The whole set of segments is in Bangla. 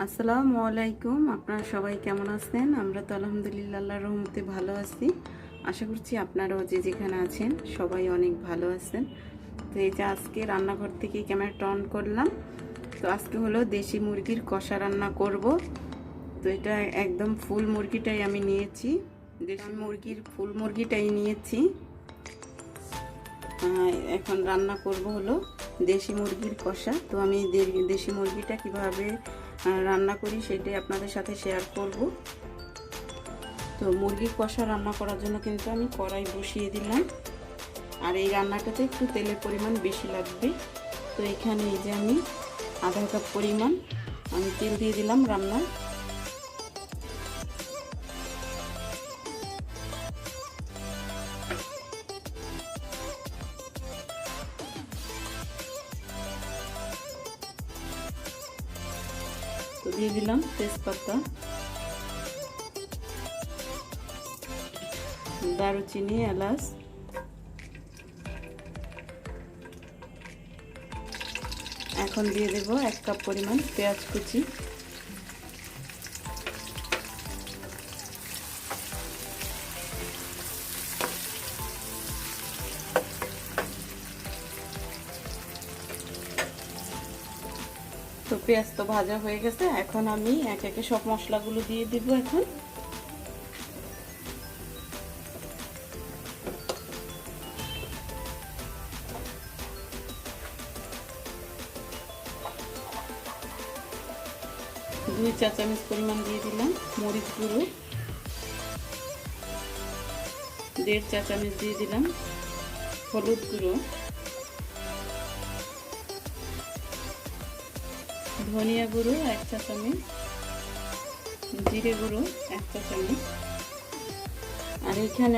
আসসালামু আলাইকুম। আপনারা সবাই কেমন আছেন? আমরা তো আলহামদুলিল্লাহ আল্লাহর রহমতে ভালো আছি। আশা করছি আপনারাও যে যেখানে আছেন সবাই অনেক ভালো আছেন। তো এই যে আজকে রান্নাঘর থেকে ক্যামেরাটা অন করলাম। তো আজকে হলো দেশি মুরগির কষা রান্না করব। তো এটা একদম ফুল মুরগিটাই আমি নিয়েছি, দেশি মুরগির ফুল মুরগিটাই নিয়েছি। এখন রান্না করব হলো দেশি মুরগির কষা। তো আমি দেশি মুরগিটা কিভাবে রান্না করি সেটাই আপনাদের সাথে শেয়ার করব। তো মুরগির কষা রান্না করার জন্য কিন্তু আমি কড়াই বসিয়ে দিলাম, আর এই রান্নাটাতে একটু তেলের পরিমাণ বেশি লাগবে। তো এখানে এই যে আমি আধা কাপ পরিমাণ আমি তেল দিয়ে দিলাম রান্নায়। তো দিয়ে দিলাম তেজপাতা, দারুচিনি, এলাচ, এখন দিয়ে দেব 1 কাপ পরিমাণ পেঁয়াজ কুচি। তো পেঁয়াজ তো ভাজা হয়ে গেছে, এখন আমি একে একে সব মশলাগুলো দিয়ে দিব। এখন দুই চা চামচ পরিমাণ দিয়ে দিলাম মরিচ গুঁড়ো, 1.5 চা চামচ দিয়ে দিলাম হলুদ গুঁড়ো, ধনিয়া গুঁড়ো 1 চা চামচ, জিরে গুঁড়ো 1 চা চামচ, আর এখানে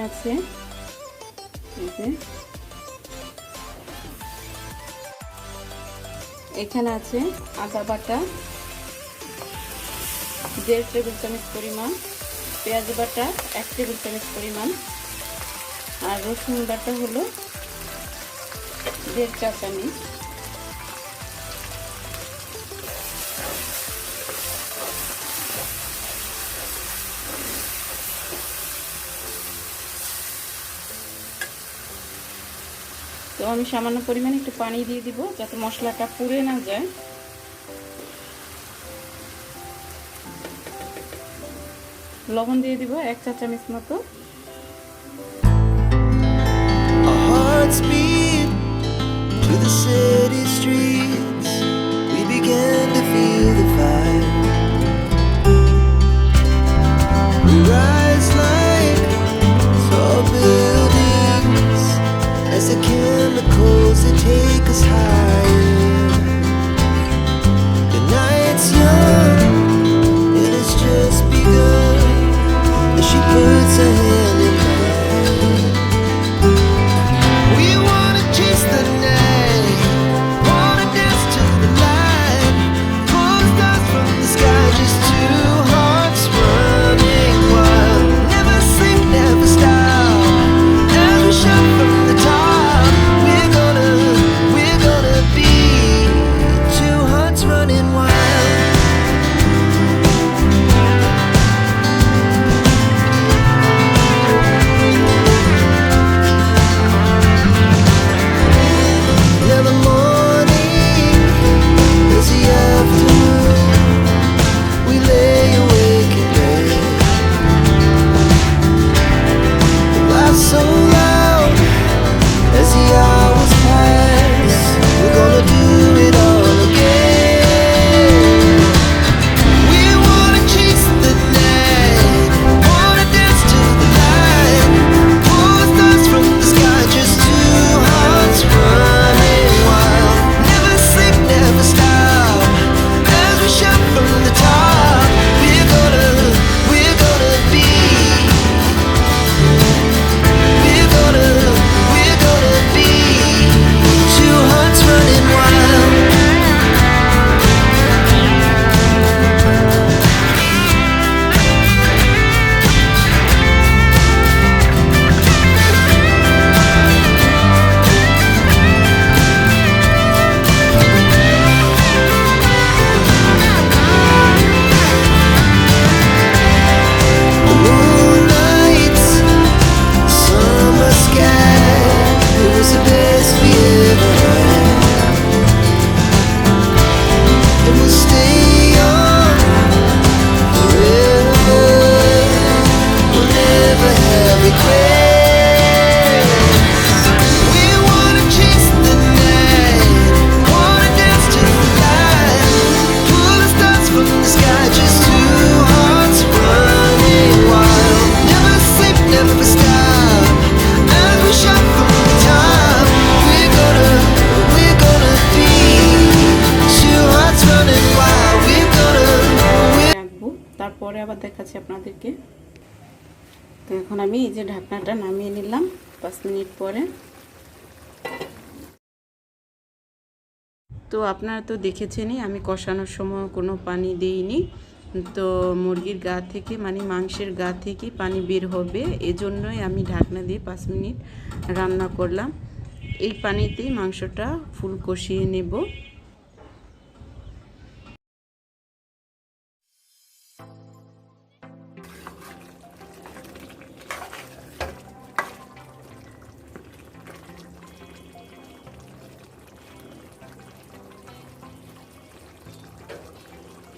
আছে আদা বাটা 1.5 টেবিল চামচ পরিমাণ, পেঁয়াজ বাটা 1 টেবিল চামচ পরিমাণ, আর রসুন বাটা হলো 1.5 চা চামচ। তো আমি সামান্য পরিমাণে একটু পানি দিয়ে দিব যাতে মশলাটা পুড়ে না যায়। লবণ দিয়ে দিব 1 চা চামচ মতো। We wanna chase the night, wanna পরে আবার দেখাচ্ছি আপনাদেরকে। তো এখন আমি এই যে ঢাকনাটা নামিয়ে নিলাম 5 মিনিট পরে। তো আপনারা তো দেখেছেনই আমি কষানোর সময় কোনো পানি দিইনি। তো মুরগির গা থেকে মানে মাংসের গা থেকে পানি বের হবে, এজন্যই আমি ঢাকনা দিয়ে 5 মিনিট রান্না করলাম। এই পানিতেই মাংসটা ফুল কষিয়ে নেব।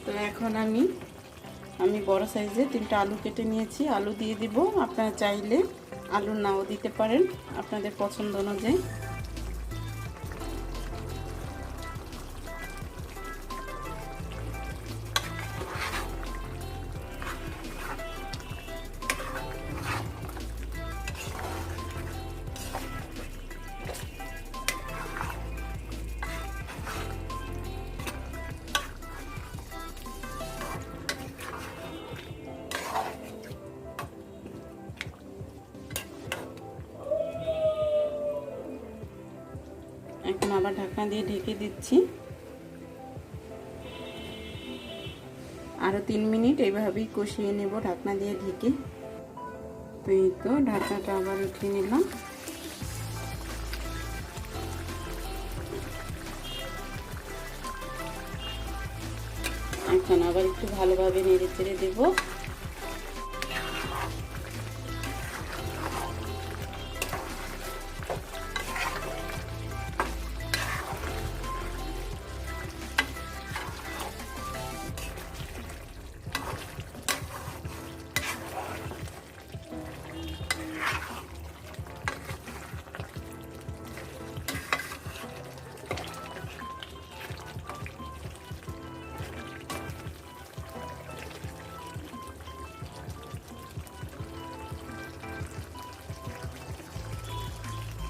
তো এখন আমি বড় সাইজে 3টা আলু কেটে নিয়েছি, আলু দিয়ে দিব। আপনারা চাইলে আলু নাও দিতে পারেন আপনাদের পছন্দ অনুযায়ী। এখন আবার ঢাকনা দিয়ে ঢেকে দিচ্ছি। আরও 3 মিনিট এইভাবেই কষিয়ে নেব ঢাকনা দিয়ে ঢেকে। তো এই তো ঢাকনাটা আবার উঠিয়ে নিলাম। এখন আবার একটু ভালোভাবে নেড়ে চেড়ে দেবো।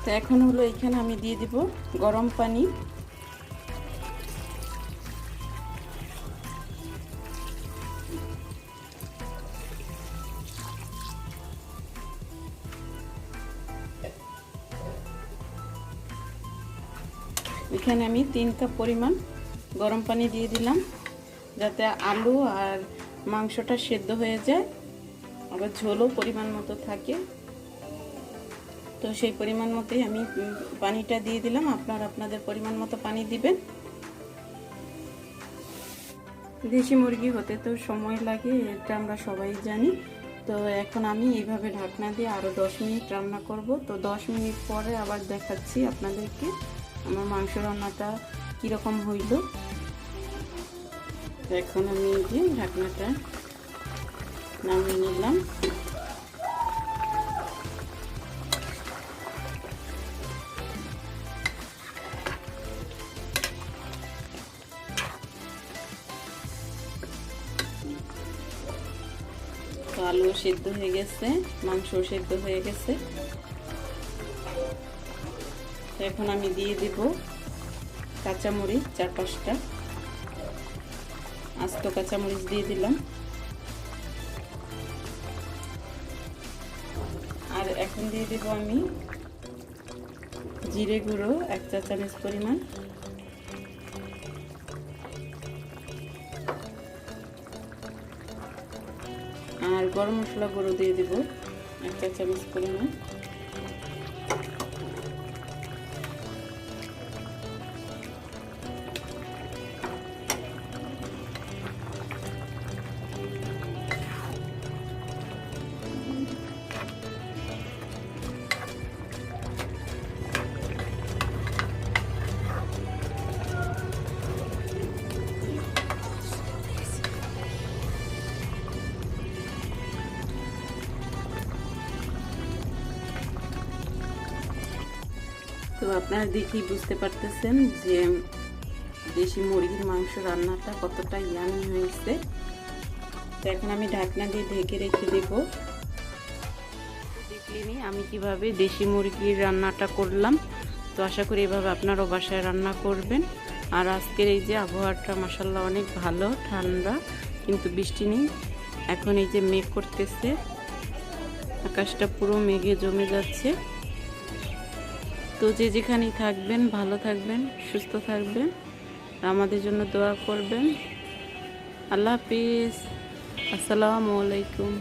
তো এখন হলো এখানে আমি দিয়ে দিব গরম পানি। এখানে আমি 3 কাপ পরিমাণ গরম পানি দিয়ে দিলাম, যাতে আলু আর মাংসটা সেদ্ধ হয়ে যায়, আবার ঝোলও পরিমাণ মতো থাকে। তো সেই পরিমাণ মতোই আমি পানিটা দিয়ে দিলাম। আপনারা আপনাদের পরিমাণ মতো পানি দিবেন। দেশি মুরগি হতে তো সময় লাগে, এটা আমরা সবাই জানি। তো এখন আমি এইভাবে ঢাকনা দিয়ে আরও 10 মিনিট রান্না করব। তো 10 মিনিট পরে আবার দেখাচ্ছি আপনাদেরকে আমার মাংস রান্নাটা কীরকম হইল। এখন আমি এই যে ঢাকনাটা নামিয়ে নিলাম। তো আলু সেদ্ধ হয়ে গেছে, মাংস সেদ্ধ হয়ে গেছে। তো এখন আমি দিয়ে দেব কাঁচামরিচ 4-5টা, আস্ত কাঁচামরিচ দিয়ে দিলাম। আর এখন দিয়ে দেব আমি জিরে গুঁড়ো 1 চা চামচ পরিমাণ, আর গরম মশলা গুঁড়ো দিয়ে দেব 1 চা চামচ পরিমাণ। তো আপনারা দেখেই বুঝতে পারতেছেন যে দেশি মুরগির মাংস রান্নাটা কতটা ইয়ামি হয়েছে। তো এখন আমি ঢাকনা দিয়ে ঢেকে রেখে দেব। দেখলেনি আমি কিভাবে দেশি মুরগির রান্নাটা করলাম। তো আশা করি এভাবে আপনারাও বাসায় রান্না করবেন। আর আজকের এই যে আবহাওয়াটা মাশাআল্লাহ অনেক ভালো, ঠান্ডা, কিন্তু বৃষ্টি নেই। এখন এই যে মেঘ করতেছে, আকাশটা পুরো মেঘে জমে যাচ্ছে। তো যে যেখানেই থাকবেন ভালো থাকবেন, সুস্থ থাকবেন, আমাদের জন্য দোয়া করবেন। আল্লাহ হাফিজ, আসসালামু আলাইকুম।